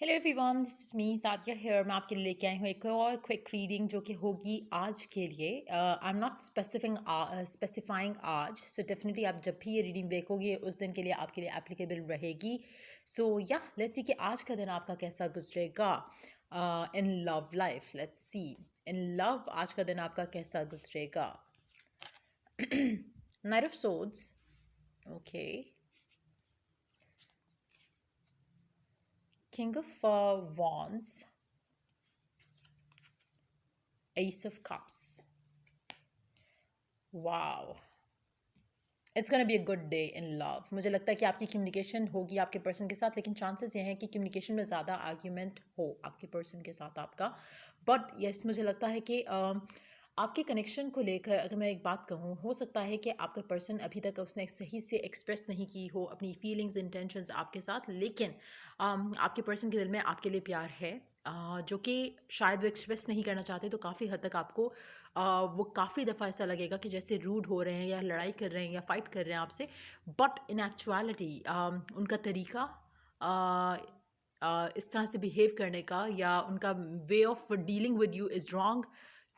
Hello everyone, this is me Sadia here. मैं आपके लिए लेके आई हूँ एक और क्विक रीडिंग जो कि होगी आज के लिए। आई एम नॉट स्पेसिफाइंग आज, सो डेफिनेटली आप जब भी ये रीडिंग देखोगे उस दिन के लिए आपके लिए एप्लीकेबल रहेगी। सो या लेट्स सी कि आज का दिन आपका कैसा गुजरेगा in love life. Let's see in love आज का दिन आपका कैसा गुजरेगा। Night of swords, okay, king of wands, Ace of Cups. Wow. It's gonna be a good day in love. मुझे लगता है कि आपकी कम्युनिकेशन होगी आपके पर्सन के साथ, लेकिन चांसेस ये हैं कि कम्युनिकेशन में ज़्यादा आर्ग्यूमेंट हो आपके पर्सन के साथ आपका। बट यस, मुझे लगता है कि आपके कनेक्शन को लेकर अगर मैं एक बात कहूँ, हो सकता है कि आपका पर्सन अभी तक उसने सही से एक्सप्रेस नहीं की हो अपनी फीलिंग्स इंटेंशंस आपके साथ, लेकिन आपके पर्सन के दिल में आपके लिए प्यार है, जो कि शायद वो एक्सप्रेस नहीं करना चाहते। तो काफ़ी हद तक आपको वो काफ़ी दफ़ा ऐसा लगेगा कि जैसे रूड हो रहे हैं या लड़ाई कर रहे हैं या फाइट कर रहे हैं आपसे, बट इन एक्चुअलिटी उनका तरीका इस तरह से बिहेव करने का या उनका way of dealing with you is wrong,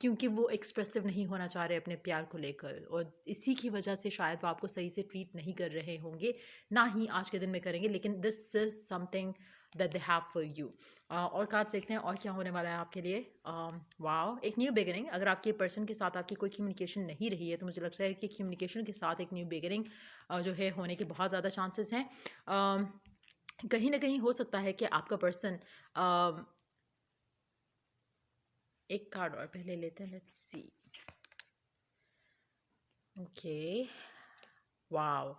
क्योंकि वो एक्सप्रेसिव नहीं होना चाह रहे अपने प्यार को लेकर, और इसी की वजह से शायद वो आपको सही से ट्रीट नहीं कर रहे होंगे, ना ही आज के दिन में करेंगे। लेकिन this is something that they have for you. और कार्ड्स देखते हैं और क्या होने वाला है आपके लिए। वाओ, एक न्यू बिगिनिंग। अगर आपके पर्सन के साथ आपकी कोई कम्युनिकेशन नहीं रही है तो मुझे लगता है कि कम्युनिकेशन के साथ एक न्यू बिगिनिंग जो है होने के बहुत ज़्यादा चांसेस हैं। कहीं ना कहीं हो सकता है कि आपका पर्सन, एक कार्ड और पहले लेते हैं, लेट्स सी। ओके, वाओ,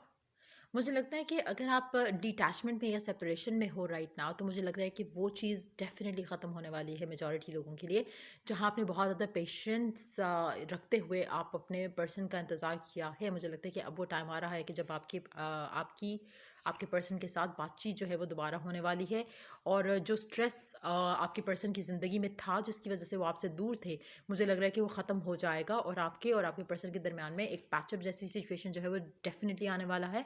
मुझे लगता है कि अगर आप डिटैचमेंट में या सेपरेशन में हो राइट नाउ, तो मुझे लगता है कि वो चीज़ डेफिनेटली ख़त्म होने वाली है मेजॉरिटी लोगों के लिए। जहाँ आपने बहुत ज़्यादा पेशेंस रखते हुए आप अपने पर्सन का इंतज़ार किया है, मुझे लगता है कि अब वो टाइम आ रहा है कि जब आपके पर्सन के साथ बातचीत जो है वो दोबारा होने वाली है। और जो स्ट्रेस आपके पर्सन की ज़िंदगी में था जिसकी वजह से वो आपसे दूर थे, मुझे लग रहा है कि वो ख़त्म हो जाएगा और आपके पर्सन के दरमियान में एक पैचअप जैसी सिचुएशन जो है वो डेफिनेटली आने वाला है।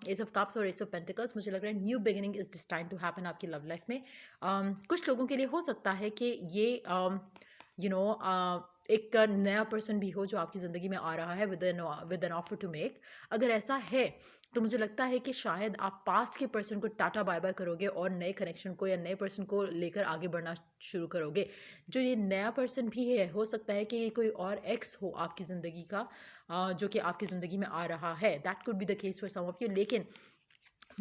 एस ऑफ कप्स और एस ऑफ पेंटिकल्स, मुझे लग रहा है new beginning is destined to happen आपकी लव लाइफ में। कुछ लोगों के लिए हो सकता है कि ये यू नो एक नया पर्सन भी हो जो आपकी ज़िंदगी में आ रहा है with an offer to make. अगर ऐसा है तो मुझे लगता है कि शायद आप पास्ट के पर्सन को टाटा बाय बाय करोगे और नए कनेक्शन को या नए पर्सन को लेकर आगे बढ़ना शुरू करोगे। जो ये नया पर्सन भी है, हो सकता है कि ये कोई और एक्स हो आपकी ज़िंदगी का, जो कि आपकी ज़िंदगी में आ रहा है। That could be the case for some of you, लेकिन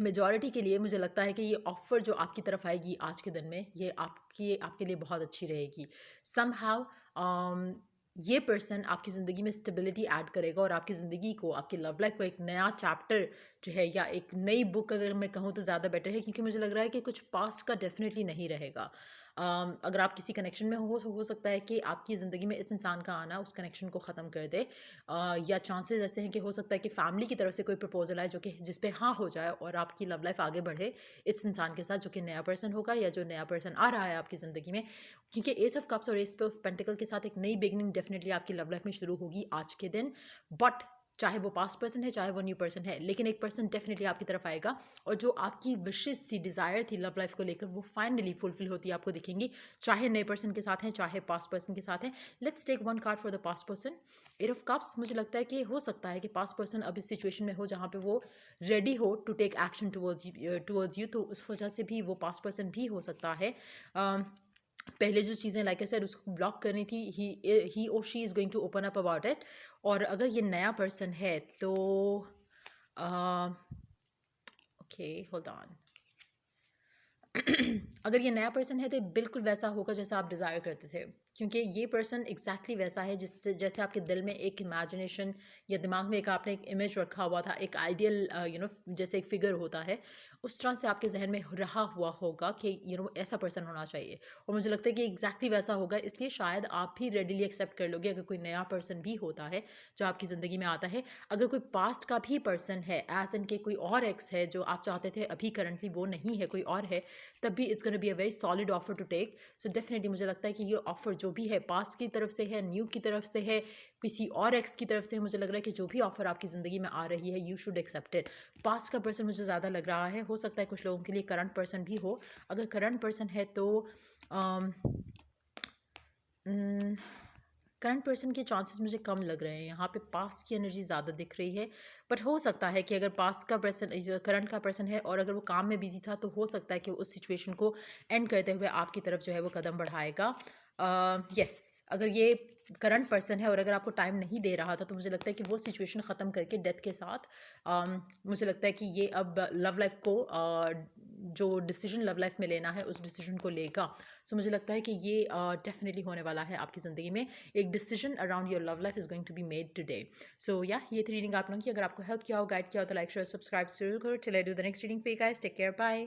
मेजॉरिटी के लिए मुझे लगता है कि ये ऑफ़र जो आपकी तरफ आएगी आज के दिन में, ये आपके लिए बहुत अच्छी रहेगी। समहाउ ये पर्सन आपकी ज़िंदगी में स्टेबिलिटी ऐड करेगा और आपकी ज़िंदगी को, आपकी लव लाइफ को एक नया चैप्टर जो है या एक नई बुक अगर मैं कहूँ तो ज़्यादा बेटर है, क्योंकि मुझे लग रहा है कि कुछ पास्ट का डेफिनेटली नहीं रहेगा। अगर आप किसी कनेक्शन में हो सकता है कि आपकी ज़िंदगी में इस इंसान का आना उस कनेक्शन को ख़त्म कर दे, या चांसेस ऐसे हैं कि हो सकता है कि फैमिली की तरफ से कोई प्रपोजल आए जो कि जिस पे हाँ हो जाए और आपकी लव लाइफ आगे बढ़े इस इंसान के साथ, जो कि नया पर्सन होगा या जो नया पर्सन आ रहा है आपकी ज़िंदगी में। क्योंकि एस ऑफ कप्स और एस ऑफ पेंटिकल के साथ एक नई बिगनिंग डेफिनेटली आपकी लव लाइफ में शुरू होगी आज के दिन। बट चाहे वो पास्ट पर्सन है चाहे वो न्यू पर्सन है, लेकिन एक पर्सन डेफिनेटली आपकी तरफ आएगा और जो आपकी विशेष थी, डिज़ायर थी लव लाइफ को लेकर, वो फाइनली फुलफिल होती है आपको दिखेंगी, चाहे नए पर्सन के साथ हैं चाहे पास्ट पर्सन के साथ हैं। Let's take one card for the past person, eight of cups. मुझे लगता है कि हो सकता है कि पास्ट पर्सन अब इस सिचुएशन में हो जहाँ पे वो रेडी हो to take action towards you, तो उस वजह से भी वो पास्ट पर्सन भी हो सकता है पहले जो चीज़ें लाइक आई सेड उसको ब्लॉक करनी थी, ही और she is going to open up about it. और अगर ये नया पर्सन है तो ओके, होल्ड ऑन। अगर ये नया पर्सन है तो ये बिल्कुल वैसा होगा जैसा आप डिज़ायर करते थे, क्योंकि ये पर्सन एग्जैक्टली वैसा है जिससे जैसे आपके दिल में एक इमेजिनेशन या दिमाग में एक आपने एक इमेज रखा हुआ था, एक आइडियल जैसे एक फिगर होता है, उस तरह से आपके जहन में रहा हुआ होगा कि ऐसा पर्सन होना चाहिए। और मुझे लगता है कि एग्जैक्टली वैसा होगा, इसलिए शायद आप भी रेडिली एक्सेप्ट कर लोगे अगर कोई नया पर्सन भी होता है जो आपकी ज़िंदगी में आता है। अगर कोई पास्ट का भी पर्सन है, एज इन के कोई और एक्स है जो आप चाहते थे, अभी करंटली वो नहीं है, कोई और है, तब भी it's gonna be a very solid offer to take. So definitely मुझे लगता है कि ये ऑफर जो भी है पास्ट की तरफ से है, न्यू की तरफ से है, किसी और एक्स की तरफ से मुझे लग रहा है कि जो भी ऑफ़र आपकी ज़िंदगी में आ रही है you should accept it. Past का पर्सन मुझे ज़्यादा लग रहा है, हो सकता है कुछ लोगों के लिए करंट पर्सन भी हो। अगर करंट पर्सन है तो करंट पर्सन के चांसेस मुझे कम लग रहे हैं, यहाँ पे पास्ट की एनर्जी ज़्यादा दिख रही है। बट हो सकता है कि अगर पास्ट का पर्सन करंट का पर्सन है और अगर वो काम में बिजी था तो हो सकता है कि उस सिचुएशन को एंड करते हुए आपकी तरफ जो है वो कदम बढ़ाएगा। यस, अगर ये करंट पर्सन है और अगर आपको टाइम नहीं दे रहा था तो मुझे लगता है कि वो सिचुएशन ख़त्म करके डेथ के साथ मुझे लगता है कि ये अब लव लाइफ को जो डिसीजन लव लाइफ में लेना है उस डिसीजन को लेगा। सो मुझे लगता है कि ये डेफिनेटली होने वाला है आपकी ज़िंदगी में। एक decision around your love life is going to be made today. So या ये थी रीडिंग आप लोगों की। अगर आपको हेल्प किया हो, गाइड किया हो तो लाइक शेयर सब्सक्राइब जरूर करो। Till I do the next reading for you guys, take care, bye.